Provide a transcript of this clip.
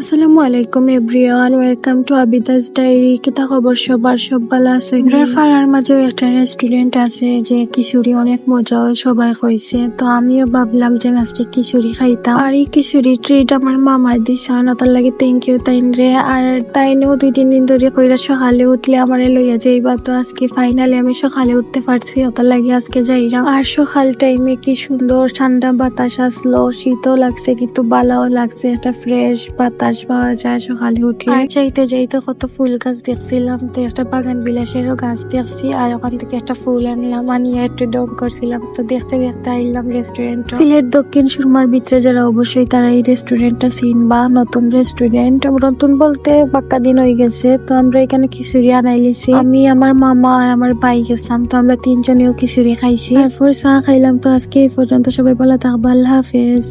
আসসালামু আলাইকুম everyone, welcome to আবিদাস diary. কিতা খবর সবার? সব ভালো আছে? ফারার মাঝেও একটা রেস্টুরেন্ট আছে যে খিচুড়ি অনেক মজা হয়, সবাই কইছে। তো আমিও ভাবলাম যে আজকে খিচুড়ি খাইতাম। আর এই খিচুড়ি ট্রিট আমার মামার দিছে, তার লাগে থ্যাংক ইউ তাইন রে। আর তাইনেও 2-3 দিন ধরে কইরা সকালে উঠলে আমারে লইয়া যাইবা। তো আজকে ফাইনালি আমি সকালে উঠতে পারছি, ওটার লাগে আজকে যাইরাম। আর সকাল টাইমে কি সুন্দর ঠান্ডা বাতাস আসলো, শীতও লাগছে কিন্তু ভালোও লাগছে, একটা ফ্রেশ বাতাস পাওয়া যায় সকালে উঠলে। আর যাইতে যাইতে কত ফুল গাছ দেখছিলাম, তো একটা বাগান বিলাসেরও গাছ দেখছি। আর ওখান থেকে একটা ফুল আনলাম, আনিয়ে একটু দম করছিলাম। তো দেখতে দেখতে আইলাম রেস্টুরেন্ট। সিলেট দক্ষিণ সুরমার ভিতরে যারা, অবশ্যই তারা এই রেস্টুরেন্টটা চিনবা। নতুন রেস্টুরেন্ট, নতুন বলতে পাক্কা দিন হয়ে গেছে। তো আমরা এখানে খিচুড়ি আনাইলিছি, আমি আমার মামা আর আমার ভাই গেছিলাম। তো আমরা 3 জনেও খিচুড়ি খাইছি, তারপর চা খাইলাম। তো আজকে এই পর্যন্ত, সবাই ভালো থাকবা, আল্লাহ হাফেজ।